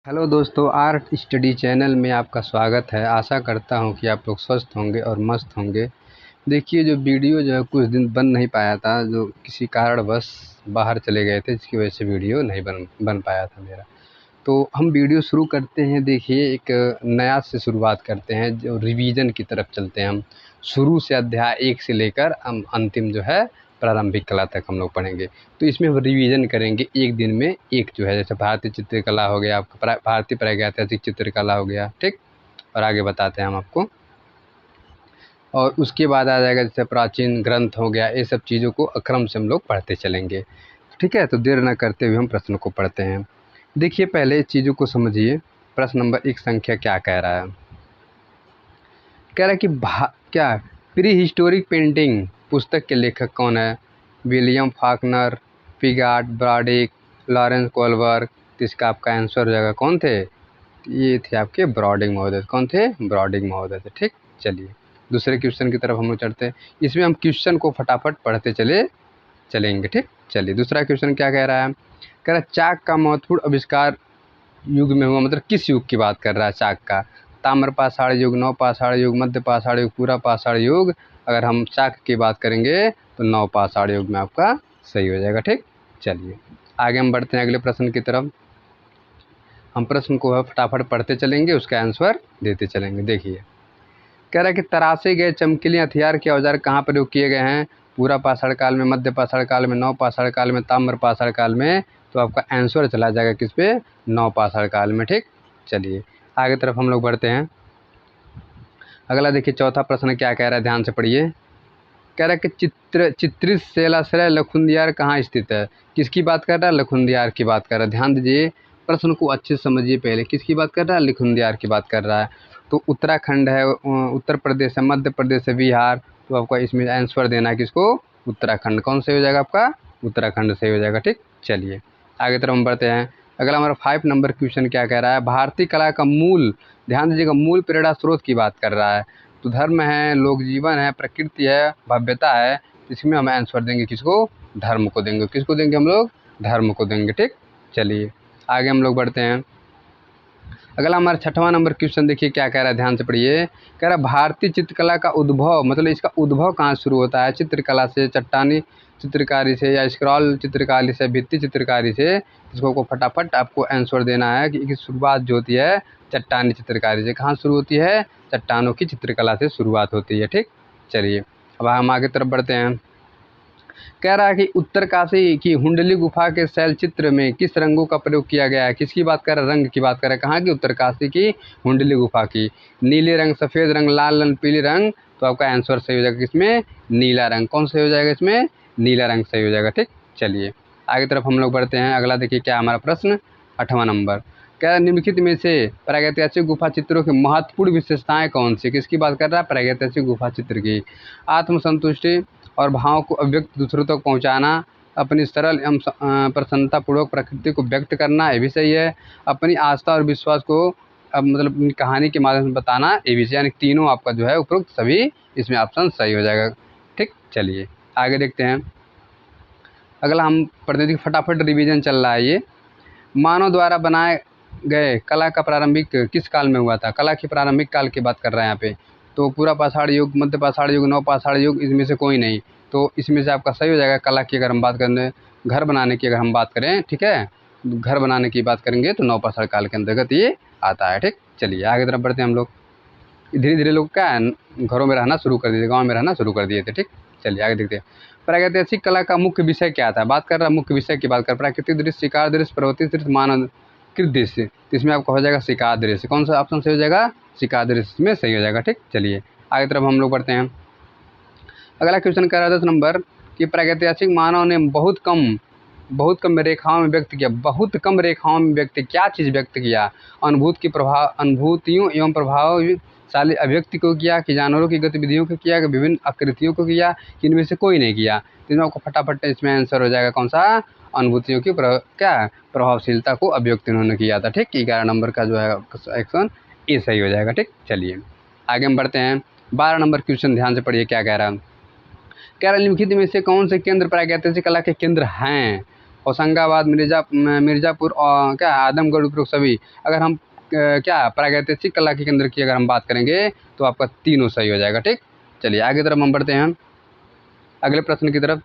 Hello दोस्तों, art study channel में आपका स्वागत है। आशा करता हूं कि आप लोग स्वस्थ होंगे और मस्त होंगे। देखिए, जो वीडियो जो है कुछ दिन बन नहीं पाया था, जो किसी कारणवश बाहर चले गए थे, जिसकी वजह से वीडियो नहीं बन पाया था मेरा। तो हम वीडियो शुरू करते हैं। देखिए, एक नया से शुरुआत करते हैं, जो रिवीजन की तरफ चलते हैं। हम शुरू से अध्याय 1 से लेकर हम अंतिम जो है प्रारंभिक कला तक हम लोग पढ़ेंगे। तो इसमें हम रिवीजन करेंगे एक दिन में एक जो है, जैसे भारतीय चित्रकला हो गया, आपका भारतीय प्रागैतिहासिक चित्रकला हो गया, ठीक। और आगे बताते हैं हम आपको। और उसके बाद आ जाएगा जैसे प्राचीन ग्रंथ हो गया। ये सब चीज़ों को क्रम से हम लोग पढ़ते चलेंगे, ठीक है। तो देर न करते हुए हम प्रश्न को पढ़ते हैं। देखिए, पहले चीज़ों को समझिए। प्रश्न नंबर 1 संख्या क्या कह रहा है? कह रहा है कि क्या प्री हिस्टोरिक पेंटिंग पुस्तक के लेखक कौन है? विलियम फाकनर, पिगार्ड, ब्राडिक, लॉरेंस कोलबर्ग। तो इसका आपका आंसर हो जाएगा, कौन थे? ये थे आपके ब्रॉडिंग महोदय। कौन थे? ब्रॉडिंग महोदय थे, ठीक। चलिए दूसरे क्वेश्चन की तरफ हम लोग चढ़ते हैं। इसमें हम क्वेश्चन को फटाफट पढ़ते चलेंगे, ठीक। चलिए दूसरा क्वेश्चन क्या कह रहा है? कह रहा है चाक का महत्वपूर्ण आविष्कार युग में हुआ, मतलब किस युग की बात कर रहा है चाक का? ताम्र पाषाण युग, नव पाषाण युग, मध्य पाषाण युग, पूरा पाषाण युग। अगर हम चाक की बात करेंगे तो नव पाषाण युग में आपका सही हो जाएगा, ठीक। चलिए आगे हम बढ़ते हैं अगले प्रश्न की तरफ। हम प्रश्न को फटाफट पढ़ते चलेंगे, उसका आंसर देते चलेंगे। देखिए, कह रहा है कि तराशे गए चमकीले हथियार के औजार कहाँ प्रयोग किए गए हैं? पूरा पाषाण काल में, मध्य पाषाण काल में, नव पाषाण काल में, ताम्र पाषाण काल में। तो आपका आंसर चला जाएगा किस पे? नव पाषाण काल में, ठीक। चलिए आगे तरफ हम लोग बढ़ते हैं। अगला देखिए, चौथा प्रश्न क्या कह रहा है, ध्यान से पढ़िए। कह रहा है कि चित्रित शैलाश्रय लखुंदियार कहाँ स्थित है? किसकी बात कर रहा है? लखुंदियार की बात कर रहा है। ध्यान दीजिए, प्रश्न को अच्छे से समझिए। पहले किसकी बात कर रहा है? लखुंदियार की बात कर रहा है। तो उत्तराखंड है, उत्तर प्रदेश है, मध्य प्रदेश है, बिहार। तो आपका इसमें आंसर देना है किसको? उत्तराखंड। कौन से हो जाएगा आपका? उत्तराखंड सही हो जाएगा, ठीक। चलिए आगे तरफ हम बढ़ते हैं। अगला हमारा 5 नंबर क्वेश्चन क्या कह रहा है? भारतीय कला का मूल, ध्यान दीजिएगा, मूल प्रेरणा स्रोत की बात कर रहा है। तो धर्म है, लोक जीवन है, प्रकृति है, भव्यता है। इसमें हम आंसर देंगे किसको? धर्म को देंगे। किसको देंगे हम लोग? धर्म को देंगे, ठीक। चलिए आगे हम लोग बढ़ते हैं। अगला हमारा 6वां नंबर क्वेश्चन देखिए क्या कह रहा है, ध्यान से पढ़िए। कह रहा है भारतीय चित्रकला का उद्भव, मतलब इसका उद्भव कहाँ शुरू होता है? चित्रकला से, चट्टानी चित्रकारी से, या स्क्रॉल चित्रकारी से, भित्ति चित्रकारी से? इसको को फटाफट आपको आंसर देना है कि इसकी शुरुआत जो होती है चट्टानी चित्रकारी से। कहाँ शुरू होती है? चट्टानों की चित्रकला से शुरुआत होती है, ठीक। चलिए अब हम आगे तरफ बढ़ते हैं। कह रहा है कि उत्तरकाशी की हुंडली गुफा के शैल चित्र में किस रंगों का प्रयोग किया गया है? किसकी बात कर रहा है? रंग की बात कर रहा है। कहाँ की? उत्तरकाशी की हुंडली गुफा की। नीले रंग, सफ़ेद रंग, लाल रंग, पीले रंग। तो आपका आंसर सही हो जाएगा किसमें? नीला रंग। कौन सही हो जाएगा इसमें? नीला रंग सही हो जाएगा, ठीक। चलिए आगे तरफ हम लोग बढ़ते हैं। अगला देखिए क्या हमारा प्रश्न, 8वां नंबर। क्या निम्नलिखित में से प्रागैतिहासिक गुफा चित्रों की महत्वपूर्ण विशेषताएं कौन सी? किसकी बात कर रहा है? प्रागैतिहासिक गुफा चित्र की। आत्मसंतुष्टि और भावों को अभिव्यक्त दूसरों तक पहुंचाना, अपनी सरल एवं प्रसन्नतापूर्वक प्रकृति को व्यक्त करना, ये भी सही है। अपनी आस्था और विश्वास को मतलब अपनी कहानी के माध्यम से बताना, ये भी सही। यानी तीनों आपका जो है उपरोक्त सभी इसमें ऑप्शन सही हो जाएगा, ठीक। चलिए आगे देखते हैं। अगला हम पढ़ते हैं, फटाफट रिवीजन चल रहा है ये। मानव द्वारा बनाए गए कला का प्रारंभिक किस काल में हुआ था? कला के प्रारंभिक काल की बात कर रहे हैं यहाँ पे। तो पूरा पाषाण युग, मध्य पाषाण युग, नव पाषाण युग, इसमें से कोई नहीं। तो इसमें से आपका सही हो जाएगा कला की। अगर हम बात करें घर बनाने की, अगर हम बात करें, ठीक है, घर बनाने की बात करेंगे तो नव पाषाण काल के अंतर्गत ये आता है, ठीक। चलिए आगे तरफ बढ़ते हैं हम लोग। धीरे धीरे लोग क्या है, घरों में रहना शुरू कर दिए थे, गाँव में रहना शुरू कर दिए थे, ठीक। चलिए आगे देखते हैं। प्रागैतिहासिक कला का मुख्य विषय क्या था? बात कर रहा है मुख्य विषय की बात कर, प्राकृतिक दृश्य, शिकार दृश्य, पर्वतीय दृश्य, मानव कृत दृश्य। तो इसमें आपका हो जाएगा शिकार दृश्य। कौन सा ऑप्शन सही हो जाएगा? शिकार दृश्य में सही हो जाएगा, ठीक। चलिए आगे तरफ हम लोग बढ़ते हैं। अगला क्वेश्चन कह रहा है 10 नंबर कि प्रागैतिहासिक मानव ने बहुत कम रेखाओं में व्यक्त किया। बहुत कम रेखाओं में व्यक्त, क्या चीज़ व्यक्त किया? अनुभूतियों एवं प्रभावशाली अभिव्यक्ति को किया, कि जानवरों की गतिविधियों को किया, कि विभिन्न आकृतियों को किया, कि इनमें से कोई नहीं किया? तो इसमें आपको फटाफट इसमें आंसर हो जाएगा कौन सा? अनुभूतियों की प्रभावशीलता को अभिव्यक्त इन्होंने किया था, ठीक। 11 नंबर का जो है एक्शन ये सही हो जाएगा, ठीक। चलिए आगे हम बढ़ते हैं। 12 नंबर क्वेश्चन ध्यान से पढ़िए क्या कह रहा है। कह रहा है निम्नलिखित में से कौन से केंद्र प्रागैतिहासिक कला के केंद्र हैं? होशंगाबाद, मिर्ज़ापुर और क्या आदमगढ़ उपरोक्त सभी। अगर हम क्या प्रागैतिहासिक कला के केंद्र की अगर हम बात करेंगे तो आपका तीनों सही हो जाएगा। ठीक, चलिए आगे तरफ हम बढ़ते हैं अगले प्रश्न की तरफ।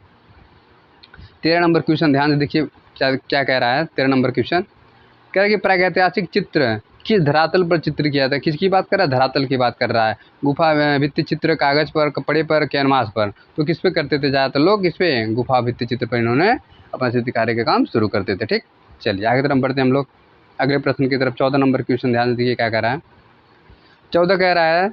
13 नंबर क्वेश्चन ध्यान से देखिए क्या क्या कह रहा है। 13 नंबर क्वेश्चन कह रहा है कि प्रागैतिहासिक चित्र किस धरातल पर चित्र किया था। किसकी बात कर रहा है? धरातल की बात कर रहा है। गुफा भित्ति चित्र कागज पर, कपड़े पर, कैनवास पर। तो किस पे करते थे ज़्यादातर लोग? इस पे गुफा भित्ति चित्र पर इन्होंने अपना चित्रकारी का काम शुरू करते थे। ठीक, चलिए आगे तरफ बढ़ते हैं हम लोग अगले प्रश्न की तरफ। 14 नंबर क्वेश्चन ध्यान से देखिए क्या कह रहा है। 14 कह रहा है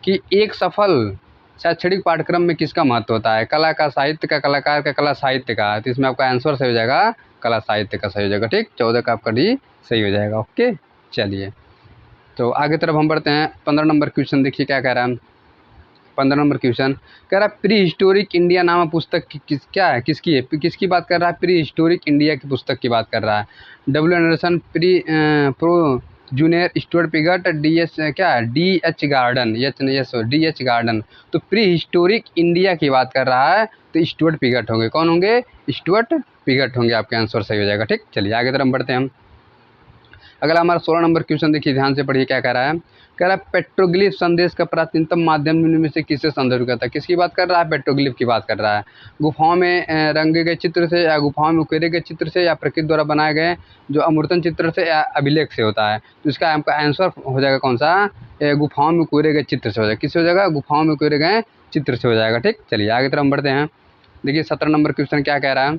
कि एक सफल शैक्षणिक पाठ्यक्रम में किसका महत्व होता है? कला का, साहित्य का, कलाकार का, कला साहित्य का। तो इसमें आपका आंसर सही हो जाएगा कला साहित्य का सही हो जाएगा। ठीक, 14 का आपका डी सही हो जाएगा। ओके, चलिए तो आगे तरफ हम बढ़ते हैं। 15 नंबर क्वेश्चन देखिए क्या कह रहा है। 15 नंबर क्वेश्चन कह रहा है प्री हिस्टोरिक इंडिया नामक पुस्तक क्या है? किसकी है? किसकी बात कर रहा है? प्री हिस्टोरिक इंडिया की पुस्तक की बात कर रहा है। W Anderson, pro junior, Stuart Piggott, D.H.. Garden, D.H.. Garden. तो प्री हिस्टोरिक इंडिया की बात कर रहा है तो स्टुअर्ट पिगट होंगे। कौन होंगे? स्टुअर्ट पिगट होंगे। आपके आंसर सही हो जाएगा। ठीक, चलिए आगे तरफ बढ़ते हैं हम। अगला हमारा 16 नंबर क्वेश्चन देखिए ध्यान से पढ़िए क्या कह रहा है। कह रहा है पेट्रोग्लिफ संदेश का प्राचीनतम माध्यम निम्न में से किससे संदर्भित करता है? किसकी बात कर रहा है? पेट्रोग्लिफ की बात कर रहा है। गुफाओं में रंगे गए चित्र से, या गुफाओं में उकेरे गए चित्र से, या प्रकृति द्वारा बनाए गए जो अमूर्तन चित्र से, या अभिलेख से होता है। तो इसका आपका आंसर हो जाएगा कौन सा? गुफाओं में उकेरे गए चित्र से हो जाएगा। किससे हो जाएगा? गुफाओं में उकेरे गए चित्र से हो जाएगा। ठीक, चलिए आगे तरफ हम बढ़ते हैं। देखिए 17 नंबर क्वेश्चन क्या कह रहा है।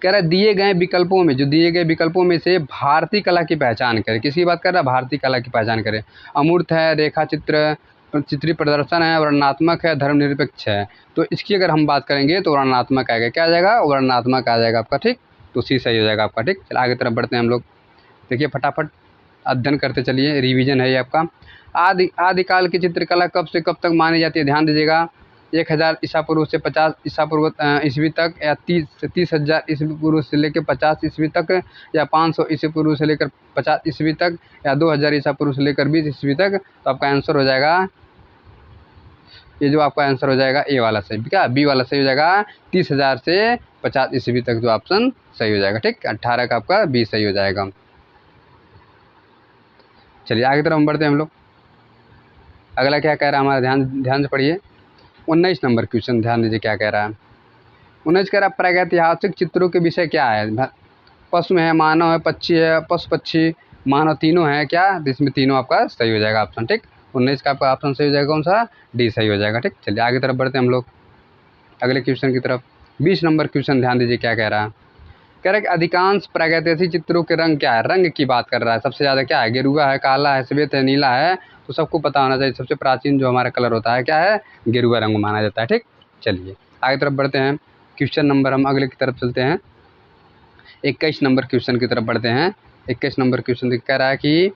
कह रहा है दिए गए विकल्पों में, जो दिए गए विकल्पों में से भारतीय कला की पहचान करें। किसकी बात कर रहा है? भारतीय कला की पहचान करें। अमूर्त है, रेखा चित्र, चित्रीय प्रदर्शन है, वर्णनात्मक है, धर्मनिरपेक्ष है। तो इसकी अगर हम बात करेंगे तो वर्णनात्मक आएगा। क्या आ जाएगा? वर्णनात्मक आ जाएगा आपका। ठीक, तो सी सही हो जाएगा आपका। ठीक, चलिए आगे तरफ बढ़ते हैं हम लोग। देखिए फटाफट अध्ययन करते चलिए, रिवीजन है ये आपका। आदिकाल की चित्रकला कब से कब तक मानी जाती है? ध्यान दीजिएगा। 1000 ईसा पूर्व से 50 ईसा पूर्व ईस्वी तक, या 30,000 ईस्वी पूर्व से लेकर 50 ईस्वी तक, या 500 ईस्वी पूर्व से लेकर 50 ईस्वी तक, या 2000 ईसा पूर्व से लेकर 20 ईस्वी तक। तो आपका आंसर हो जाएगा ये जो आपका आंसर हो जाएगा ए वाला सही, क्या बी वाला सही हो जाएगा। 30,000 से 50 ईस्वी तक जो ऑप्शन सही हो जाएगा। ठीक, 18 का आपका बी सही हो जाएगा। चलिए आगे तरफ हम बढ़ते हैं हम लोग। अगला क्या कह रहा है हमारा, ध्यान से पढ़िए। 19 नंबर क्वेश्चन ध्यान दीजिए क्या कह रहा है। 19 कह रहा है प्रागैतिहासिक चित्रों के विषय क्या है? पशु है, मानव है, पक्षी है, पशु पक्षी मानव तीनों है क्या? तो इसमें तीनों आपका सही हो जाएगा ऑप्शन। ठीक, 19 का आपका ऑप्शन सही हो जाएगा कौन सा? डी सही हो जाएगा। ठीक, चलिए आगे तरफ बढ़ते हैं हम लोग अगले क्वेश्चन की तरफ। 20 नंबर क्वेश्चन ध्यान दीजिए क्या कह रहा है। कह रहा है कि अधिकांश प्रागैतिहासिक चित्रों के रंग क्या है? रंग की बात कर रहा है। सबसे ज़्यादा क्या है? गेरुआ है, काला है, श्वेत है, नीला है। तो सबको पता होना चाहिए सबसे प्राचीन जो हमारा कलर होता है क्या है? गेरुआ रंग माना जाता है। ठीक, चलिए आगे तरफ बढ़ते हैं। क्वेश्चन नंबर हम अगले की तरफ चलते हैं। 21 नंबर क्वेश्चन की तरफ बढ़ते हैं। 21 नंबर क्वेश्चन कह रहा है कि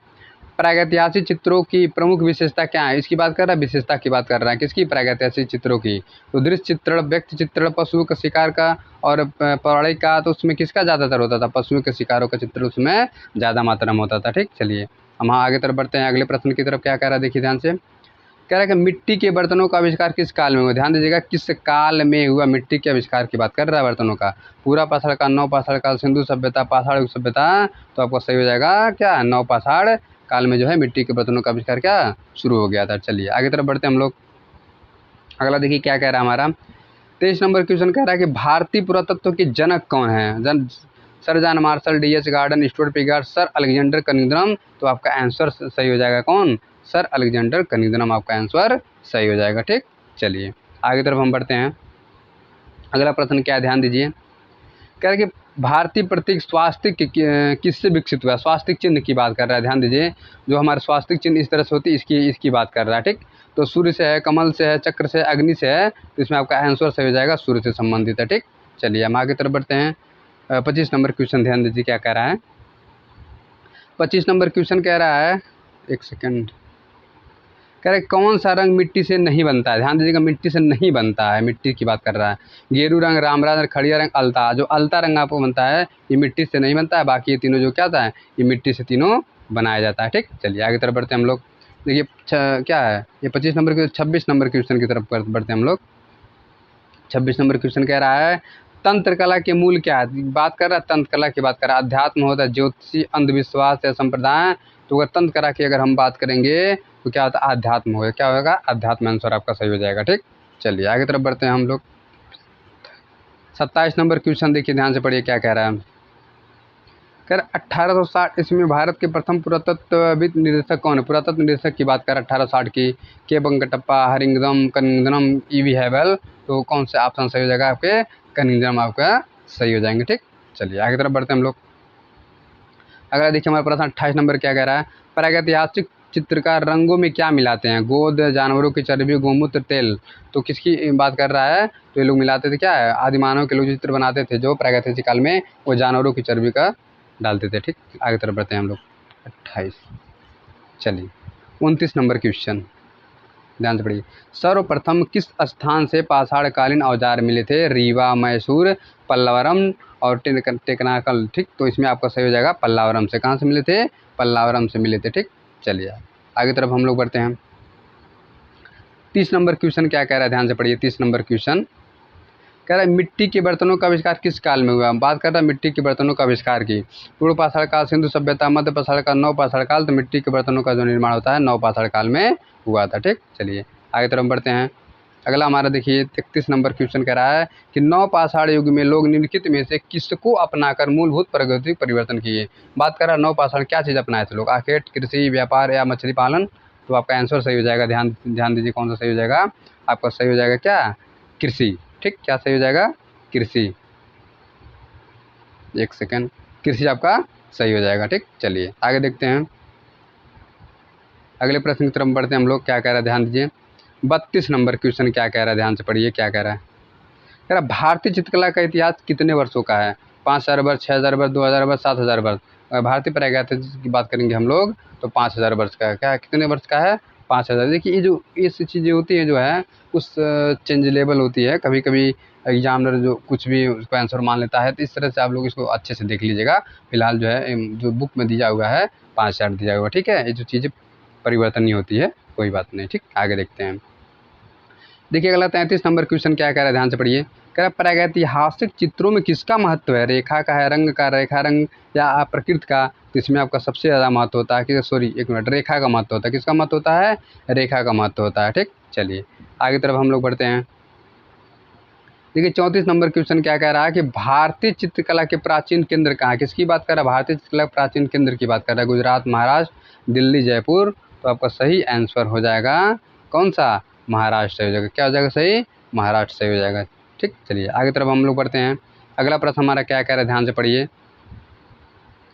प्रागैतिहासिक चित्रों की प्रमुख विशेषता क्या है? इसकी बात कर रहा है, विशेषता की बात कर रहा है। किसकी? प्रागैतिहासिक चित्रों की। तो दृश्य चित्रण, व्यक्ति चित्रण, पशुओं का शिकार का और पौराणिक का, तो उसमें किसका ज़्यादातर होता था? पशुओं के शिकारों का चित्र उसमें ज़्यादा मात्रा में होता था। ठीक, चलिए हम आगे तरफ बढ़ते हैं। अगले प्रश्न की तरफ क्या कह रहा है देखिए ध्यान से। कह रहा है कि मिट्टी के बर्तनों का आविष्कार किस काल में हुआ? ध्यान दीजिएगा, किस काल में हुआ मिट्टी के आविष्कार की बात कर रहा है बर्तनों का। पूरा पाषाण काल, नव पाषाण काल, सिंधु सभ्यता, पाषाण युग सभ्यता। तो आपको सही हो जाएगा क्या? नव पाषाण काल में जो है मिट्टी के बर्तनों का आविष्कार क्या शुरू हो गया था। चलिए आगे तरफ बढ़ते हैं हम लोग। अगला देखिए क्या कह रहा है हमारा। 23 नंबर क्वेश्चन कह रहा है कि भारतीय पुरातत्व के जनक कौन है? Sir John Marshall, D.H.. Garden, Stuart Piggott, sir Alexander Cunningham. तो आपका आंसर सही हो जाएगा कौन? सर अलेक्जेंडर कनिंघम आपका आंसर सही हो जाएगा। ठीक, चलिए आगे तरफ हम बढ़ते हैं। अगला प्रश्न क्या है ध्यान दीजिए। कह रहा है कि भारतीय प्रतीक स्वास्तिक किससे विकसित हुआ? स्वास्तिक चिन्ह की बात कर रहा है। ध्यान दीजिए, जो हमारे स्वास्तिक चिन्ह इस तरह से होती है इसकी बात कर रहा है। ठीक, तो सूर्य से है, कमल से है, चक्र से, अग्नि से है। तो इसमें आपका आंसर सही हो जाएगा सूर्य से संबंधित है। ठीक, चलिए हम आगे तरफ बढ़ते हैं। 25 नंबर क्वेश्चन ध्यान दीजिए क्या कह रहा है। 25 नंबर क्वेश्चन कह रहा है, एक सेकेंड, कह रहे कौन सा रंग मिट्टी से नहीं बनता है? ध्यान दीजिएगा, मिट्टी से नहीं बनता है, मिट्टी की बात कर रहा है। गेरू रंग, रामराज, खड़िया रंग, अलता। जो अलता रंग आपको बनता है ये मिट्टी से नहीं बनता है। बाकी ये तीनों जो क्या होता है, ये मिट्टी से तीनों बनाया जाता है। ठीक, चलिए आगे तरफ बढ़ते हैं हम लोग। देखिए क्या है ये 25 नंबर के 26 नंबर क्वेश्चन की तरफ बढ़ते हैं हम लोग। 26 नंबर क्वेश्चन कह रहा है तंत्र कला के मूल क्या है, बात कर रहा है तंत्र कला की बात कर रहा है। अध्यात्म होता है ज्योतिषी, अंधविश्वास या संप्रदाय। तो अगर तंत्र कला की अगर हम बात करेंगे तो क्या होता है, अध्यात्म होगा। क्या होगा, अध्यात्म आंसर आपका सही हो जाएगा। ठीक, चलिए आगे तरफ बढ़ते हैं हम लोग। 27 नंबर क्वेश्चन देखिए, ध्यान से पढ़िए क्या कह रहा है। कह रहा 1860 ईस्वी में भारत के प्रथम पुरातत्वविद निदेशक कौन है। पुरातत्व निदेशक की बात कर रहा है 1860 की। के वेंकटप्पा, हरिंगदम, कनिंगदम, ईवी हैवल। तो कौन से ऑप्शन सही हो जाएगा आपके, कनिंगदम आपका सही हो जाएंगे। ठीक, चलिए आगे तरफ बढ़ते हैं हम लोग। अगला देखिए हमारा प्रश्न 28 नंबर क्या कह रहा है। प्रागैतिहासिक चित्रकार रंगों में क्या मिलाते हैं, गोंद, जानवरों की चर्बी, गोमूत्र, तेल। तो किसकी बात कर रहा है, तो ये लोग मिलाते थे क्या है, आदिमानव के लोग चित्र बनाते थे जो प्रागैतिहासिक काल में, वो जानवरों की चर्बी का डालते थे। ठीक, आगे तरफ बढ़ते हैं हम लोग। 28, चलिए 29 नंबर क्वेश्चन, ध्यान से पढ़िए। सर्वप्रथम किस स्थान से पाषाणकालीन औजार मिले थे। रीवा, मैसूर, पल्लवरम और टेकनाकल। ठीक, तो इसमें आपका सही हो जाएगा पल्लावरम से। कहाँ से मिले थे, पल्लावरम से मिले थे। ठीक, चलिए आगे तरफ हम लोग बढ़ते हैं। 30 नंबर क्वेश्चन क्या कह रहा है, ध्यान से पढ़िए। 30 नंबर क्वेश्चन कह रहा है मिट्टी के बर्तनों का आविष्कार किस काल में हुआ। बात कर रहा है मिट्टी के बर्तनों का आविष्कार की। पूर्व पाषाण काल, सिंधु सभ्यता, मध्य पाषाण काल, नव पाषाण काल। तो मिट्टी के बर्तनों का जो निर्माण होता है नव पाषाण काल में हुआ था। ठीक, चलिए आगे तरफ बढ़ते हैं। अगला हमारा देखिए 31 नंबर क्वेश्चन कह रहा है कि नव पाषाण युग में लोग निम्नलिखित में से किसको अपनाकर मूलभूत प्राकृतिक परिवर्तन किए। बात कर रहा है नव पाषाण क्या चीज़ अपनाए थे लोग, आखेट, कृषि, व्यापार या मछली पालन। तो आपका आंसर सही हो जाएगा। ध्यान दीजिए कौन सा सही हो जाएगा, आपका सही हो जाएगा क्या, कृषि। ठीक, क्या सही हो जाएगा, कृषि। एक सेकेंड, कृषि आपका सही हो जाएगा। ठीक, चलिए आगे देखते हैं। अगले प्रश्न की तरफ बढ़ते हैं हम लोग। क्या कह रहा है, ध्यान दीजिए। 32 नंबर क्वेश्चन क्या कह रहा है, ध्यान से पढ़िए क्या कह रहा है। कह रहा भारतीय चित्रकला का इतिहास कितने वर्षों का है। 5000 वर्ष, 6000 वर्ष, 2000 वर्ष, 7000 वर्ष। अगर भारतीय प्रागैतिहासिक की बात करेंगे हम लोग तो 5000 वर्ष का है। क्या कितने वर्ष का है, 5000। देखिए ये जो ऐसी चीज़ें होती हैं जो है उस चेंजेबल होती है। कभी कभी एग्जामिनर जो कुछ भी उसको आंसर मान लेता है, तो इस तरह से आप लोग इसको अच्छे से देख लीजिएगा। फिलहाल जो है जो बुक में दिया हुआ है 5000 दिया हुआ। ठीक है, ये जो चीज़ें परिवर्तनीय होती है कोई बात नहीं। ठीक, आगे देखते हैं। देखिए अगला 33 नंबर क्वेश्चन क्या कह रहा है, ध्यान से पढ़िए। कह रहा प्रागैतिहासिक चित्रों में किसका महत्व है, रेखा का है, रंग का, रेखा रंग या प्रकृति का। तो इसमें आपका सबसे ज़्यादा महत्व होता है कि सॉरी एक मिनट, रेखा का महत्व होता है। किसका महत्व होता है, रेखा का महत्व होता है। ठीक, चलिए आगे तरफ हम लोग बढ़ते हैं। देखिए 34 नंबर क्वेश्चन क्या कह रहा है कि भारतीय चित्रकला के प्राचीन केंद्र कहाँ है। किसकी बात कर रहा है, भारतीय चित्रकला प्राचीन केंद्र की बात कर रहा है। गुजरात, महाराष्ट्र, दिल्ली, जयपुर। तो आपका सही आंसर हो जाएगा कौन सा, महाराष्ट्र सही हो जाएगा। क्या हो जाएगा सही, महाराष्ट्र सही हो जाएगा। ठीक, चलिए आगे तरफ हम लोग बढ़ते हैं। अगला प्रश्न हमारा क्या कह रहा है, ध्यान से पढ़िए।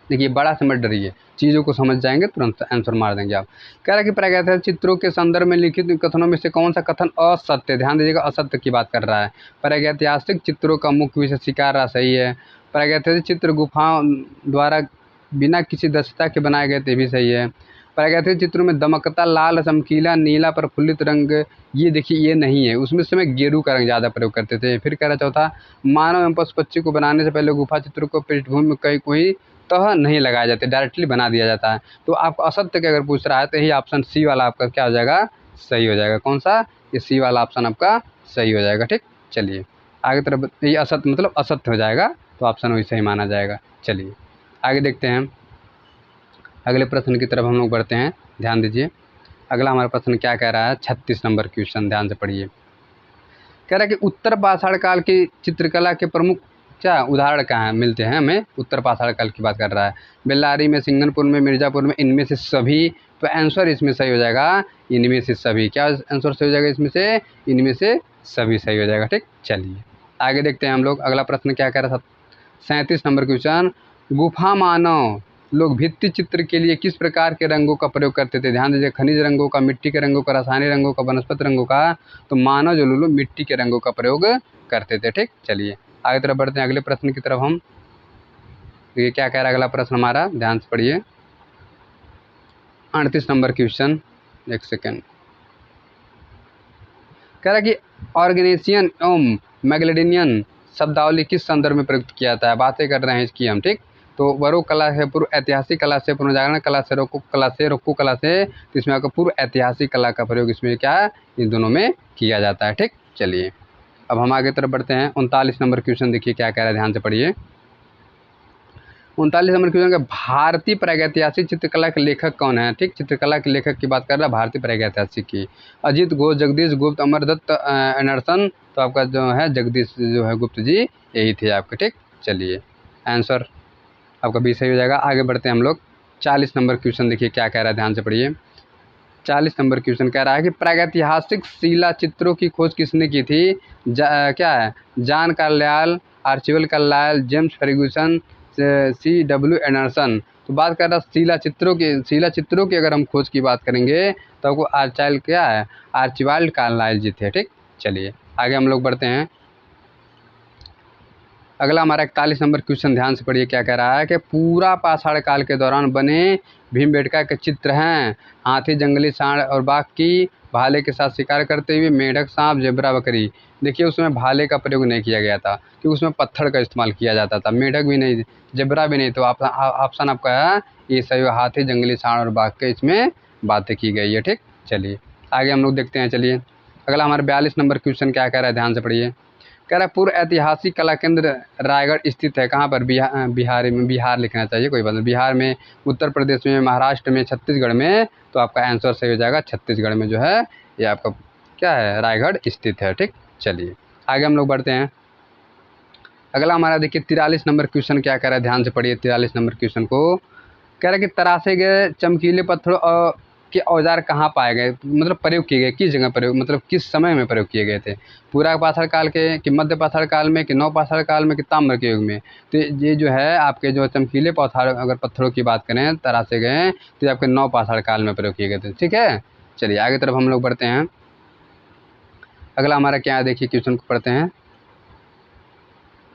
देखिए बड़ा से मत डरिए, चीज़ों को समझ जाएंगे तुरंत आंसर मार देंगे आप। कह रहा है कि प्रागैतिहासिक चित्रों के संदर्भ में लिखित कथनों में से कौन सा कथन असत्य। ध्यान दीजिएगा, असत्य की बात कर रहा है। प्रागैतिहासिक चित्रों का मुख्य विषय शिकार रहा, सही है। प्रागैतिहासिक चित्र गुफाओं द्वारा बिना किसी दक्षता के बनाए गए थे, भी सही है। प्रागैतिहासिक चित्रों में दमकता, लाल, चमकीला, नीला, प्रफुल्लित रंग, ये देखिए ये नहीं है। उसमें समय गेरू का रंग ज़्यादा प्रयोग करते थे। फिर कह रहा चौथा, मानव एवं पशु पक्षी को बनाने से पहले गुफा चित्र को पृष्ठभूमि में कई कोई तह नहीं लगाए जाते, डायरेक्टली बना दिया जाता है। तो आपको असत्य के अगर पूछ रहा है तो यही ऑप्शन सी वाला आपका क्या हो जाएगा, सही हो जाएगा। कौन सा, ये सी वाला ऑप्शन आपका सही हो जाएगा। ठीक, चलिए आगे तरफ, ये असत्य मतलब असत्य हो जाएगा, तो ऑप्शन वही सही माना जाएगा। चलिए आगे देखते हैं। अगले प्रश्न की तरफ हम लोग बढ़ते हैं, ध्यान दीजिए। अगला हमारा प्रश्न क्या कह रहा है, 36 नंबर क्वेश्चन, ध्यान से पढ़िए। कह रहा है कि उत्तर पाषाण काल की चित्रकला के प्रमुख क्या उदाहरण कहाँ मिलते हैं हमें। उत्तर पाषाण काल की बात कर रहा है। बेल्लारी में, सिंगनपुर में, मिर्ज़ापुर में, इनमें से सभी। तो आंसर इसमें सही हो जाएगा, इनमें से सभी। क्या आंसर सही हो जाएगा इसमें से, इनमें से सभी सही हो जाएगा। ठीक, चलिए आगे देखते हैं हम लोग। अगला प्रश्न क्या कह रहा था, 37 नंबर क्वेश्चन। गुफा मानव लोग भित्ति चित्र के लिए किस प्रकार के रंगों का प्रयोग करते थे। ध्यान दीजिए, खनिज रंगों का, मिट्टी के रंगों का, रासायनिक रंगों का, वनस्पति रंगों का। तो मानव जो लोग मिट्टी के रंगों का प्रयोग करते थे। ठीक, चलिए आगे तरफ बढ़ते हैं। अगले प्रश्न की तरफ हम, ये क्या कह रहा है अगला प्रश्न हमारा, ध्यान से पढ़िए। 38 नंबर क्वेश्चन, एक सेकेंड। कह रहा है कि ऑर्गेनेशियन एवं मैगलेडिनियन शब्दावली किस संदर्भ में प्रयुक्त किया जाता है। बातें कर रहे हैं इसकी हम। ठीक, तो वरोक कला से पूर्व ऐतिहासिक कला से, पुनर्जागरण कला से, रोको कला से, रोको कला से। तो इसमें आपका पूर्व ऐतिहासिक कला का प्रयोग इसमें क्या है, इन दोनों में किया जाता है। ठीक, चलिए अब हम आगे तरफ बढ़ते हैं। 39 नंबर क्वेश्चन देखिए क्या कह रहा है, ध्यान से पढ़िए। 39 नंबर क्वेश्चन का भारतीय प्रागैतिहासिक चित्रकला के लेखक कौन है। ठीक, चित्रकला के लेखक की बात कर रहा है, भारतीय प्रागैतिहासिक की। अजीत घोष, जगदीश गुप्त, अमरदत्त एंडरसन। तो आपका जो है जगदीश जो है गुप्त जी यही थे आपके। ठीक, चलिए आंसर आपका बी सही हो जाएगा। आगे बढ़ते हैं हम लोग। 40 नंबर क्वेश्चन देखिए क्या कह रहा है, ध्यान से पढ़िए। 40 नंबर क्वेश्चन कह रहा है कि प्रागैतिहासिक शिला चित्रों की खोज किसने की थी। क्या है, John Carlyle, Archibald Carlyle, James Fergusson, C.W. Anderson. तो बात कर रहा शिला चित्रों की अगर हम खोज की बात करेंगे तो आपको आर्चाइल्ड क्या है, आर्चिबाल्ड कार्लाइल जी थे। ठीक, चलिए आगे हम लोग बढ़ते हैं। अगला हमारा 41 नंबर क्वेश्चन ध्यान से पढ़िए क्या कह रहा है कि पूरा पाषाण काल के दौरान बने भीमबेटका के चित्र हैं। हाथी, जंगली सांड और बाघ की भाले के साथ शिकार करते हुए, मेढक, सांप, जेब्रा, बकरी। देखिए उसमें भाले का प्रयोग नहीं किया गया था क्योंकि उसमें पत्थर का इस्तेमाल किया जाता था। मेढक भी नहीं, जेब्रा भी नहीं। तो ऑप्शन आपका है ये सही, हाथी, जंगली सांड और बाघ के इसमें बातें की गई है। ठीक, चलिए आगे हम लोग देखते हैं। चलिए अगला हमारा 42 नंबर क्वेश्चन क्या कह रहा है, ध्यान से पढ़िए। कह रहा है पूर्व ऐतिहासिक कला केंद्र रायगढ़ स्थित है कहाँ पर। बिहार लिखना चाहिए, कोई बात नहीं। बिहार में, उत्तर प्रदेश में, महाराष्ट्र में, छत्तीसगढ़ में। तो आपका आंसर सही हो जाएगा, छत्तीसगढ़ में जो है ये आपका क्या है, रायगढ़ स्थित है। ठीक, चलिए आगे हम लोग बढ़ते हैं। अगला हमारा देखिए 43 नंबर क्वेश्चन क्या कह रहा है, ध्यान से पढ़िए। 43 नंबर क्वेश्चन को कह रहा है कि तराशे गए चमकीले पत्थरों के औजार कहाँ पाए गए, मतलब प्रयोग किए गए, किस जगह प्रयोग, मतलब किस समय में प्रयोग किए गए थे। पूरा पाषाण काल के, कि मध्य पाषाण काल में, कि नव पाषाण काल में, कि ताम्र के युग में। तो ये जो है आपके जो चमकीले पत्थर अगर पत्थरों की बात करें तराशे गए तो ये आपके नव पाषाण काल में प्रयोग किए गए थे। ठीक है, चलिए आगे तरफ हम लोग बढ़ते हैं। अगला हमारा क्या है देखिए, क्वेश्चन को पढ़ते हैं।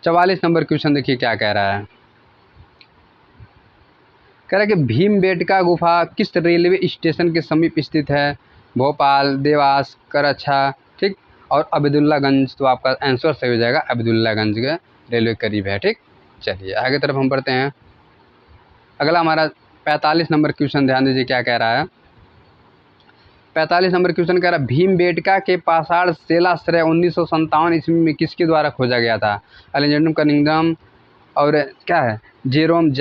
44 नंबर क्वेश्चन देखिए क्या कह रहा है। कह रहा है कि भीमबेटका गुफा किस रेलवे स्टेशन के समीप स्थित है। भोपाल, देवास, करछा, ठीक, और अब्दुल्लागंज। तो आपका आंसर सही हो जाएगा, अब्दुल्लागंज के रेलवे करीब है। ठीक, चलिए आगे तरफ हम बढ़ते हैं। अगला हमारा 45 नंबर क्वेश्चन ध्यान दीजिए क्या कह रहा है। 45 नंबर क्वेश्चन कह रहा है भीमबेटका के पाषाण शिलाश्रय 1957 ईस्वी में किसके द्वारा खोजा गया था। अलेक्जेंडर कनिंघम और क्या है, Jerome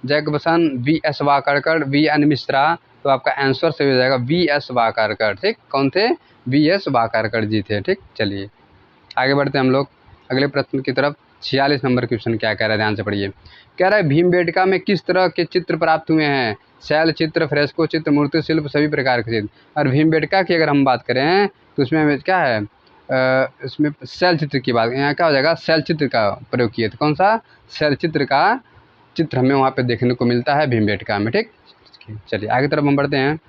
Jacobson, V.S. वाकरकर, V.N. Mishra. तो आपका आंसर सही हो जाएगा V.S. वाकरकर। ठीक, कौन थे, V.S. वाकरकर जी थे। ठीक, चलिए आगे बढ़ते हैं हम लोग अगले प्रश्न की तरफ। 46 नंबर क्वेश्चन क्या कह रहा है, ध्यान से पढ़िए। कह रहा है भीमबेटका में किस तरह के चित्र प्राप्त हुए हैं। शैल चित्र, फ्रेस्को चित्र, मूर्ति शिल्प, सभी प्रकार के चित्र। और भीमबेटका की अगर हम बात करें तो उसमें क्या है, इसमें शैल चित्र की बात, यहाँ क्या हो जाएगा, शैल चित्र का प्रयोग किए थे। कौन सा, शैल चित्र का चित्र हमें वहाँ पे देखने को मिलता है भीमबेटका में। ठीक, चलिए आगे तरफ हम बढ़ते हैं।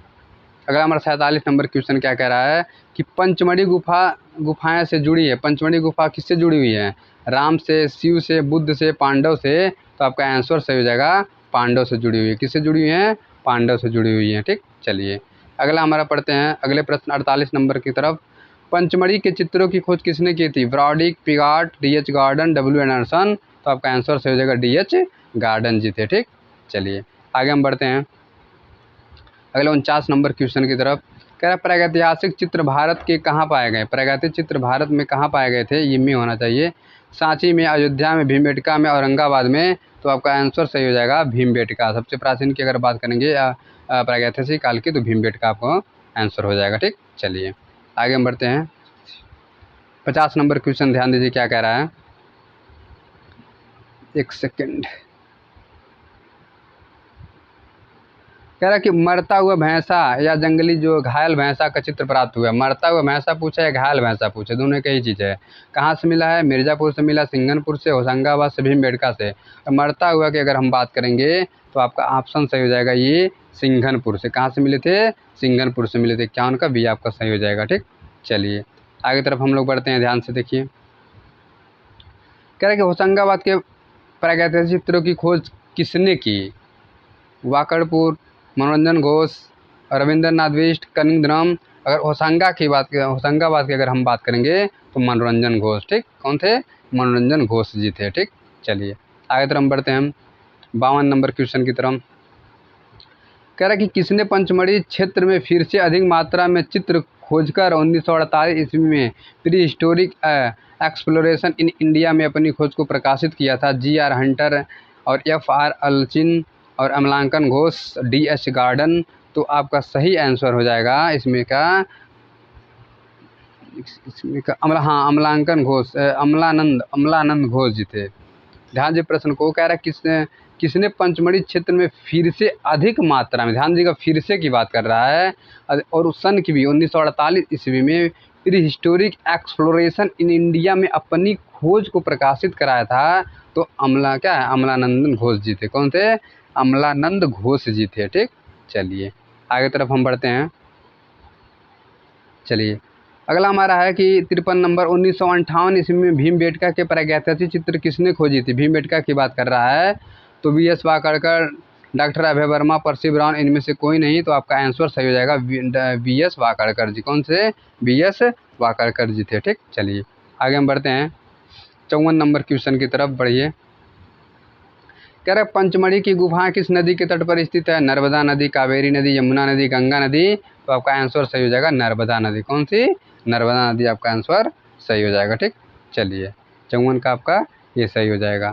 अगला हमारा 47 नंबर क्वेश्चन क्या कह रहा है कि पंचमढ़ी गुफाएं से जुड़ी है। पंचमढ़ी गुफा किससे जुड़ी हुई है, राम से, शिव से, बुद्ध से, पांडव से। तो आपका आंसर सही हो जाएगा, पांडव से जुड़ी हुई है। किससे जुड़ी हुई है, पांडव से जुड़ी हुई है। ठीक, चलिए अगला हमारा पढ़ते हैं अगले प्रश्न 48 नंबर की तरफ। पंचमढ़ी के चित्रों की खोज किसने की थी। ब्रॉडिक, पिगाट, D.H. Garden, W. एंडरसन। तो आपका आंसर सही हो जाएगा D.H. गार्डन जी थे। ठीक, चलिए आगे हम बढ़ते हैं अगले 49 नंबर क्वेश्चन की तरफ। कह रहा है प्रागैतिहासिक चित्र भारत के कहाँ पाए गए। प्रागैतिक चित्र भारत में कहाँ पाए गए थे, ये में होना चाहिए। सांची में, अयोध्या में, भीमबेटका में, औरंगाबाद में। तो आपका आंसर सही हो जाएगा भीमबेटका। सबसे प्राचीन की अगर बात करेंगे प्रागैतिहासिक काल की तो भीमबेटका आपको आंसर हो जाएगा। ठीक, चलिए आगे हम बढ़ते हैं। 50 नंबर क्वेश्चन ध्यान दीजिए क्या कह रहा है, एक सेकेंड। कह रहा है कि मरता हुआ भैंसा या जंगली जो घायल भैंसा का चित्र प्राप्त हुआ। मरता हुआ भैंसा पूछा या घायल भैंसा पूछे, दोनों एक ही चीज़ है। कहाँ से मिला है, मिर्ज़ापुर से मिला, सिंघनपुर से, होशंगाबाद से, भीमबेटका से। मरता हुआ की अगर हम बात करेंगे तो आपका ऑप्शन सही हो जाएगा ये सिंघनपुर से। कहाँ से मिले थे, सिंघनपुर से मिले थे। क्या उनका बी आपका सही हो जाएगा। ठीक, चलिए आगे तरफ हम लोग बढ़ते हैं, ध्यान से देखिए। कह रहे कि होशंगाबाद के प्रागैतिहासिक चित्रों की खोज किसने की। वाकड़पुर, मनोरंजन घोष, रविंद्रनाथ बिष्ट, कनिंघम। अगर होशंगाबाद की अगर हम बात करेंगे तो मनोरंजन घोष। ठीक, कौन थे, मनोरंजन घोष जी थे। ठीक, चलिए आगे तरफ हम बढ़ते हैं हम 52 नंबर क्वेश्चन की तरफ। कह रहा है कि किसने पंचमढ़ी क्षेत्र में फिर से अधिक मात्रा में चित्र खोजकर 1948 ईस्वी में pre historic exploration in India में अपनी खोज को प्रकाशित किया था। जी.आर. हंटर और F.R. अल्चिन और अमलांकन घोष, D.H. गार्डन। तो आपका सही आंसर हो जाएगा इसमें का अमलांकन घोष, अमलानंद घोष जी थे। ध्यान दीजिए प्रश्न को, कह रहा है किसने पंचमढ़ी क्षेत्र में फिर से अधिक मात्रा में, ध्यान दीजिएगा फिर से की बात कर रहा है, और उस सन की भी 1948 ईस्वी में pre historic exploration in India में अपनी खोज को प्रकाशित कराया था। तो अमलानंद घोष जी थे। कौन थे? अमलानंद घोष जी थे। ठीक, चलिए आगे तरफ हम बढ़ते हैं। चलिए अगला हमारा है कि 53 नंबर, 1958 ईस्वी में भीमबेटका के प्रागैतिहासिक चित्र किसने खोजी थी? भीमबेटका की बात कर रहा है। तो V.S. वाकड़कर, डॉक्टर अभय वर्मा, पर्सी ब्राउन, इनमें से कोई नहीं। तो आपका आंसर सही हो जाएगा V.S. वाकड़कर जी। कौन से? V.S. वाकड़कर जी थे। ठीक, चलिए आगे हम बढ़ते हैं 54 नंबर क्वेश्चन की तरफ बढ़िए। कह रहे पंचमढ़ी की गुफाएं किस नदी के तट पर स्थित है? नर्मदा नदी, कावेरी नदी, यमुना नदी, गंगा नदी। तो आपका आंसर सही हो जाएगा नर्मदा नदी। कौन सी? नर्मदा नदी आपका आंसर सही हो जाएगा। ठीक, चलिए 54 का आपका ये सही हो जाएगा।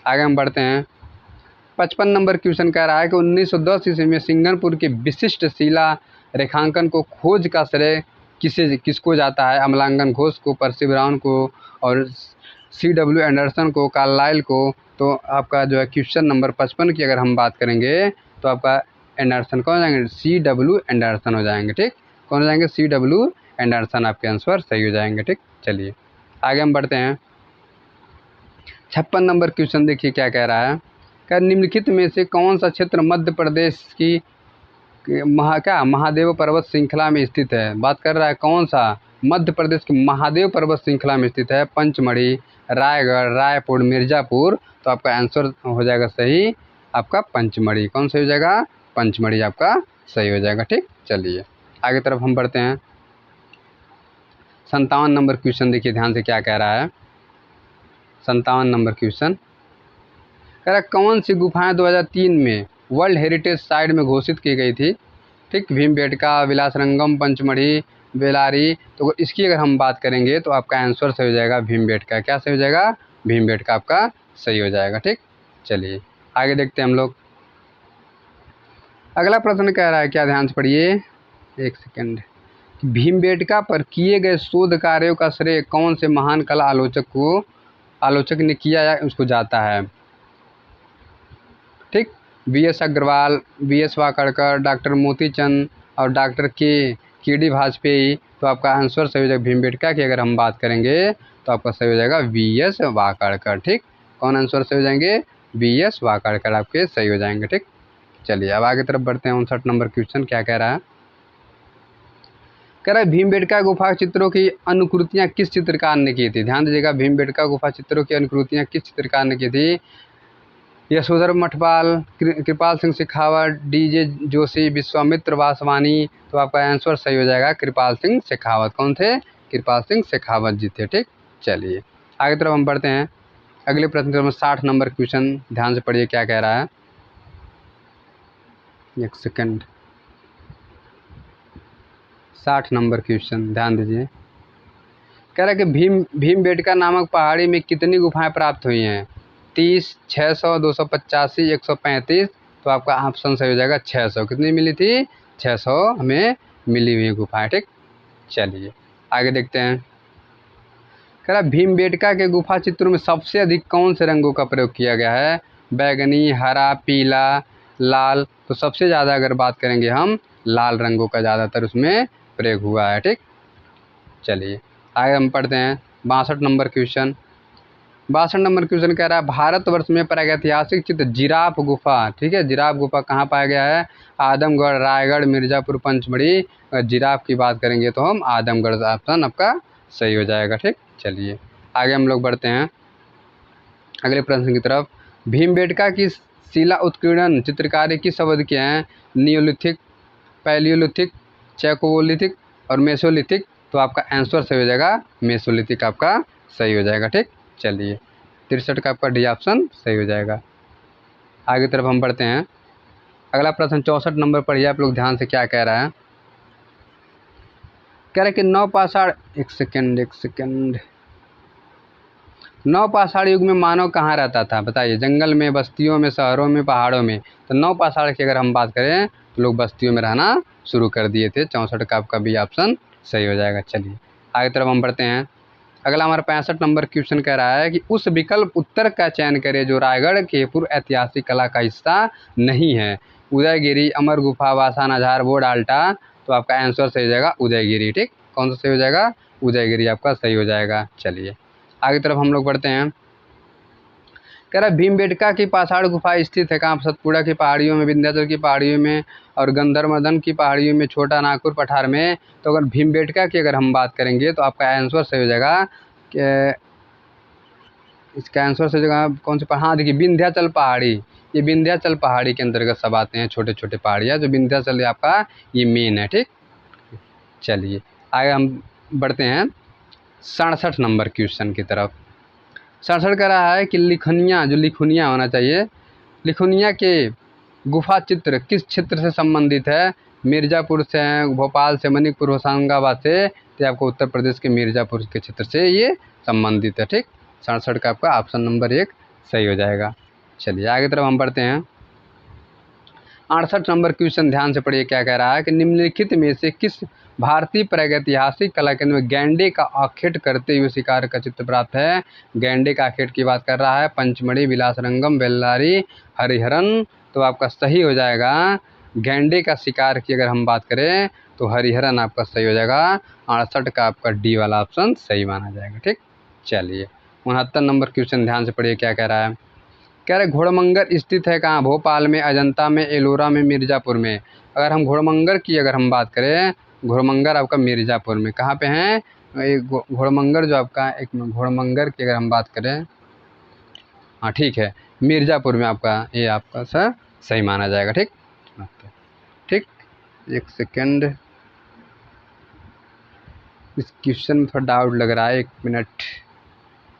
आगे हम बढ़ते हैं 55 नंबर क्वेश्चन कह रहा है कि 1910 ईस्वी में सिंगनपुर के विशिष्ट शिला रेखांकन को खोज का श्रेय किसको जाता है? अमलांकन घोष को, पर्सी ब्राउन को, और C.W. एंडरसन को, कार्लाइल को। तो आपका जो है क्वेश्चन नंबर 55 की अगर हम बात करेंगे तो आपका एंडरसन कौन हो जाएंगे? C.W. एंडरसन हो जाएंगे। ठीक, कौन हो जाएंगे? C.W. एंडरसन आपके आंसर सही हो जाएंगे। ठीक, चलिए आगे हम बढ़ते हैं 56 नंबर क्वेश्चन देखिए क्या कह रहा है। क्या निम्नलिखित में से कौन सा क्षेत्र मध्य प्रदेश की महादेव पर्वत श्रृंखला में स्थित है? बात कर रहा है कौन सा? मध्य प्रदेश की महादेव पर्वत श्रृंखला में स्थित है। पंचमढ़ी, रायगढ़, रायपुर, मिर्ज़ापुर। तो आपका आंसर हो जाएगा सही आपका पंचमढ़ी। कौन सही हो जाएगा? पंचमढ़ी आपका सही हो जाएगा। ठीक, चलिए आगे तरफ हम बढ़ते हैं 57 नंबर क्वेश्चन देखिए ध्यान से क्या कह रहा है। 57 नंबर क्वेश्चन कह रहा है कौन सी गुफाएं 2003 में वर्ल्ड हेरिटेज साइट में घोषित की गई थी? ठीक, भीमबेटका, विलासरंगम, पंचमढ़ी, बेलारी। तो इसकी अगर हम बात करेंगे तो आपका आंसर सही हो जाएगा भीमबेटका। क्या सही हो जाएगा? भीमबेटका आपका सही हो जाएगा। ठीक, चलिए आगे देखते हैं हम लोग। अगला प्रश्न कह रहा है क्या, ध्यान से पढ़िए, एक सेकेंड। भीमबेटका पर किए गए शोध कार्यों का श्रेय कौन से महान कला आलोचक ने किया या उसको जाता है? ठीक, V.S. Agarwal, V.S. Wakadkar, doctor Motichand और डॉक्टर के.डी. वाजपेयी। तो आपका आंसर सही हो जाएगा भीमबेटका की अगर हम बात करेंगे तो आपका सही हो जाएगा V.S. वाकड़कर। ठीक, कौन आंसर सही हो जाएंगे? V.S. वाकड़कर आपके सही हो जाएंगे। ठीक, चलिए अब आगे तरफ बढ़ते हैं 59 नंबर क्वेश्चन क्या कह रहा है। कह रहा है भीमबेटका गुफा चित्रों की अनुकृतियाँ किस चित्रकार ने की थी? ध्यान दीजिएगा भीमबेटका गुफा चित्रों की अनुकृतियाँ किस चित्रकार ने की थी? यशोधर मठपाल, कृपाल सिंह शेखावत, D.J. जोशी, विश्वामित्र वासवानी। तो आपका आंसर सही हो जाएगा कृपाल सिंह शेखावत। कौन थे? कृपाल सिंह शेखावत जी थे। ठीक, चलिए आगे तरफ हम बढ़ते हैं अगले प्रश्न में 60 नंबर क्वेश्चन ध्यान से पढ़िए क्या कह रहा है। एक सेकंड, 60 नंबर क्वेश्चन ध्यान दीजिए। कह रहा है कि भीमबेटका नामक पहाड़ी में कितनी गुफाएं प्राप्त हुई हैं? 30, 600, 285, 135। तो आपका ऑप्शन सही हो जाएगा 600। कितनी मिली थी? 600 हमें मिली हुई गुफाएं। ठीक, चलिए आगे देखते हैं। कह रहा भीमबेटका के गुफा चित्रों में सबसे अधिक कौन से रंगों का प्रयोग किया गया है? बैगनी, हरा, पीला, लाल। तो सबसे ज़्यादा अगर बात करेंगे हम लाल रंगों का ज़्यादातर उसमें प्रयोग हुआ है। ठीक, चलिए आगे हम पढ़ते हैं 62 नंबर क्वेश्चन। 62 नंबर क्वेश्चन कह रहा है भारतवर्ष में प्रागैतिहासिक चित्र जिराफ गुफा, ठीक है, जिराफ गुफा कहाँ पाया गया है? आदमगढ़, रायगढ़, मिर्ज़ापुर, पंचमढ़ी। अगर जिराफ की बात करेंगे तो हम आदमगढ़ ऑप्शन आपका सही हो जाएगा। ठीक, चलिए आगे हम लोग बढ़ते हैं अगले प्रश्न की तरफ। भीमबेटका की शिला उत्कीर्णन चित्रकारी किस अवधि के हैं? नियोलिथिक, पैलियोलिथिक, चैकोलिथिक और मेसोलिथिक। तो आपका आंसर सही हो जाएगा मेसोलिथिक आपका सही हो जाएगा। ठीक, चलिए 63 का आपका डी ऑप्शन सही हो जाएगा। आगे तरफ हम बढ़ते हैं अगला प्रश्न 64 नंबर पर ही आप लोग ध्यान से क्या कह रहा है। कह रहे कि नौ पाषाण, एक सेकंड, नौ पाषाण युग में मानव कहाँ रहता था बताइए? जंगल में, बस्तियों में, शहरों में, पहाड़ों में? तो नौ पाषाण की अगर हम बात करें तो लोग बस्तियों में रहना शुरू कर दिए थे। 64 का आपका बी ऑप्शन सही हो जाएगा। चलिए आगे तरफ हम बढ़ते हैं। अगला हमारा 65 नंबर क्वेश्चन कह रहा है कि उस विकल्प उत्तर का चयन करें जो रायगढ़ के पूर्व ऐतिहासिक कला का हिस्सा नहीं है। उदयगिरी, अमर गुफा, वासा नजार, वो डाल्टा? तो आपका आंसर सही हो जाएगा उदयगिरी। ठीक, कौन सा सही हो जाएगा? उदयगिरी आपका सही हो जाएगा। चलिए आगे तरफ हम लोग बढ़ते हैं। कह रहा है भीमबेटका की पाषाण गुफा स्थित है कहाँ? सतपुड़ा की पहाड़ियों में, विंध्याचल की पहाड़ियों में और गंधर्मदन की पहाड़ियों में, छोटा नागपुर पठार में? तो अगर भीमबेटका की अगर हम बात करेंगे तो आपका आंसर सही हो जाएगा कि इसका आंसर सही हो जाएगा कौन सी? हाँ देखिए, विंध्याचल पहाड़ी। ये विंध्याचल पहाड़ी के अंतर्गत सब आते हैं, छोटे छोटे पहाड़ियाँ जो विंध्याचल है आपका ये मेन है। ठीक, चलिए आगे हम बढ़ते हैं 67 नंबर क्वेश्चन की तरफ। 67 कह रहा है कि लिखनिया, जो लिखुनिया होना चाहिए, लिखुनिया के गुफा चित्र किस क्षेत्र से संबंधित है? मिर्ज़ापुर से है, भोपाल से, मणिपुर, होशंगाबाद से? तो आपको उत्तर प्रदेश के मिर्ज़ापुर के क्षेत्र से ये संबंधित है। ठीक, 67 का आपका ऑप्शन नंबर 1 सही हो जाएगा। चलिए आगे तरफ हम बढ़ते हैं। 68 नंबर क्वेश्चन ध्यान से पढ़िए, क्या कह रहा है कि निम्नलिखित में से किस भारतीय प्रागैतिहासिक कला केंद्र में गैंडे का आखेट करते हुए शिकार का चित्र प्राप्त है? गैंडे का आखेट की बात कर रहा है। पंचमढ़ी, विलासरंगम, बेल्लारी, हरिहरन? तो आपका सही हो जाएगा गैंडे का शिकार की अगर हम बात करें तो हरिहरन आपका सही हो जाएगा। 68 का आपका डी वाला ऑप्शन सही माना जाएगा। ठीक, चलिए 69 नंबर क्वेश्चन ध्यान से पढ़िए, क्या कह रहा है? कह रहे घोड़मंगर स्थित है कहाँ? भोपाल में, अजंता में, एलोरा में, मिर्ज़ापुर में? अगर हम घोड़मंगर की अगर हम बात करें, घोड़मंगर आपका मिर्ज़ापुर में। कहाँ पे हैं ये घोड़मंगर जो आपका? एक घोड़मंगर की अगर हम बात करें, हाँ ठीक है, मिर्ज़ापुर में आपका ये आपका सर सही माना जाएगा। ठीक, ठीक, एक सेकेंड, इस क्वेश्चन में थोड़ा डाउट लग रहा है, 1 मिनट।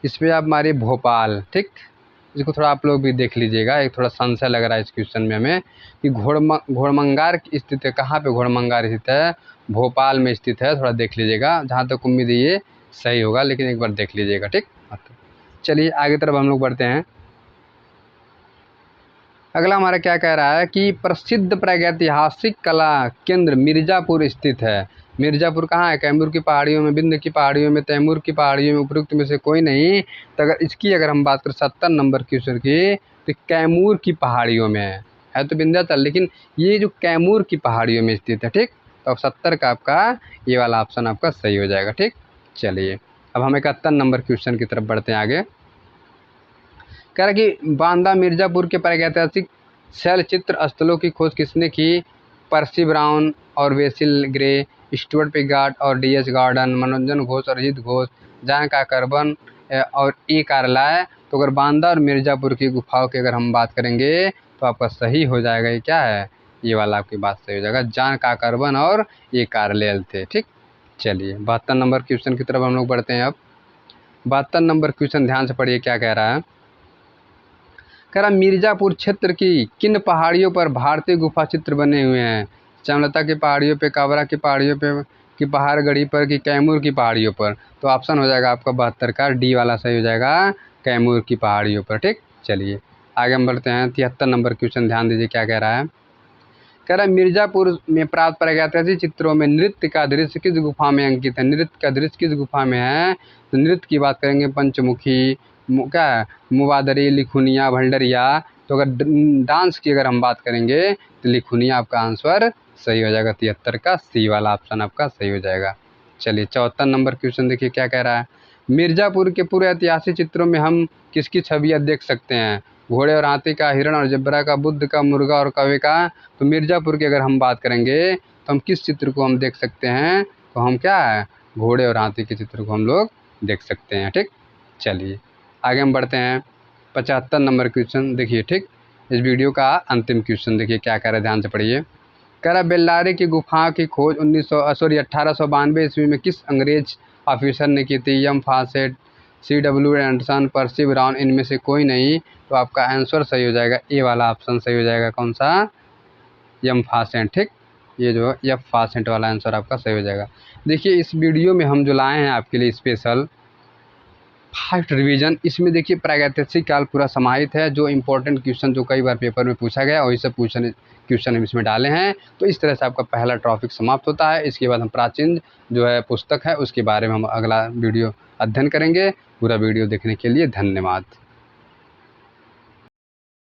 इस पर आप मारिए भोपाल। ठीक, इसको थोड़ा आप लोग भी देख लीजिएगा, एक थोड़ा संशय लग रहा है इस क्वेश्चन में हमें कि घोड़मंगार स्थित है कहाँ पे? घोड़मंगार स्थित है भोपाल में स्थित है। थोड़ा देख लीजिएगा, जहाँ तक उम्मीद है ये सही होगा, लेकिन एक बार देख लीजिएगा। ठीक, चलिए आगे तरफ हम लोग बढ़ते हैं। अगला हमारा क्या कह रहा है कि प्रसिद्ध प्रागैतिहासिक कला केंद्र मिर्ज़ापुर स्थित है। मिर्ज़ापुर कहाँ है? कैमूर की पहाड़ियों में, विंध्य की पहाड़ियों में, तैमूर की पहाड़ियों में, उपरोक्त में से कोई नहीं? तो अगर इसकी अगर हम बात करें 70 नंबर क्वेश्चन की, तो कैमूर की पहाड़ियों में है तो विंध्याचल, लेकिन ये जो कैमूर की पहाड़ियों में स्थित है। ठीक, तो अब 70 का आपका ये वाला ऑप्शन आपका सही हो जाएगा। ठीक, चलिए अब हम 71 नंबर क्वेश्चन की तरफ बढ़ते हैं आगे। कह रहा कि बांदा मिर्ज़ापुर के प्रागैतिहासिक शैल चित्र स्थलों की खोज किसने की? पर्सी ब्राउन और वेसिल ग्रे, स्टुअर्ट पिगार्ड और डी.एच. गार्डन, मनोरंजन घोष और अजीत घोष, जॉन काकरबन और ई कार्लाय? तो अगर बांदा और मिर्ज़ापुर की गुफाओं की अगर हम बात करेंगे तो आपका सही हो जाएगा, ये क्या है? ये वाला आपकी बात सही हो जाएगा, जॉन काकरबन और ई कार्लाय थे। ठीक, चलिए 72 नंबर क्वेश्चन की तरफ हम लोग बढ़ते हैं। अब 72 नंबर क्वेश्चन ध्यान से पढ़िए, क्या कह रहा है? कह रहा मिर्ज़ापुर क्षेत्र की किन पहाड़ियों पर भारतीय गुफा चित्र बने हुए हैं? चामलता की पहाड़ियों पे, काबरा की पहाड़ियों पे, कि पहाड़गढ़ी पर, कि कैमूर की पहाड़ियों पर? तो ऑप्शन हो जाएगा आपका 72 का डी वाला सही हो जाएगा, कैमूर की पहाड़ियों पर। ठीक, चलिए आगे हम बढ़ते हैं। 73 नंबर क्वेश्चन ध्यान दीजिए, क्या कह रहा है? कह रहा है मिर्ज़ापुर में प्राप्त प्रागैतिहासिक चित्रों में नृत्य का दृश्य किस गुफा में अंकित है? नृत्य का दृश्य किस गुफा में है? तो नृत्य की बात करेंगे पंचमुखी, क्या है, मुबादरी, लिखुनिया, भंडरिया? तो अगर डांस की अगर हम बात करेंगे तो लिखुनिया आपका आंसर सही हो जाएगा। 73 का सी वाला ऑप्शन आपका सही हो जाएगा। चलिए 74 नंबर क्वेश्चन देखिए, क्या कह रहा है? मिर्ज़ापुर के पूर्व ऐतिहासिक चित्रों में हम किसकी छवियाँ देख सकते हैं? घोड़े और हाथी का, हिरण और ज़ेब्रा का, बुद्ध का, मुर्गा और कौवे का? तो मिर्ज़ापुर की अगर हम बात करेंगे तो हम किस चित्र को हम देख सकते हैं? तो हम क्या है, घोड़े और हाथी के चित्र को हम लोग देख सकते हैं। ठीक, चलिए आगे हम बढ़ते हैं। 75 नंबर क्वेश्चन देखिए। ठीक, इस वीडियो का अंतिम क्वेश्चन देखिए, क्या कह रहा है, ध्यान से पढ़िए। कह रहा बेल्लारी की गुफा की खोज 1892 ईस्वी में किस अंग्रेज ऑफिसर ने की थी? M Fawcett, C.W. Anderson, Percy Brown, इनमें से कोई नहीं? तो आपका आंसर सही हो जाएगा, ए वाला ऑप्शन सही हो जाएगा, कौन सा? M Fawcett. ठीक, ये जो है F% वाला आंसर आपका सही हो जाएगा। देखिए इस वीडियो में हम जो लाए हैं आपके लिए स्पेशल फास्ट रिवीजन, इसमें देखिए प्रागैतिहासिक काल पूरा समाहित है। जो इंपॉर्टेंट क्वेश्चन जो कई बार पेपर में पूछा गया वही सब क्वेश्चन हम इसमें डाले हैं। तो इस तरह से आपका पहला टॉपिक समाप्त होता है। इसके बाद हम प्राचीन जो है पुस्तक है उसके बारे में हम अगला वीडियो अध्ययन करेंगे। पूरा वीडियो देखने के लिए धन्यवाद।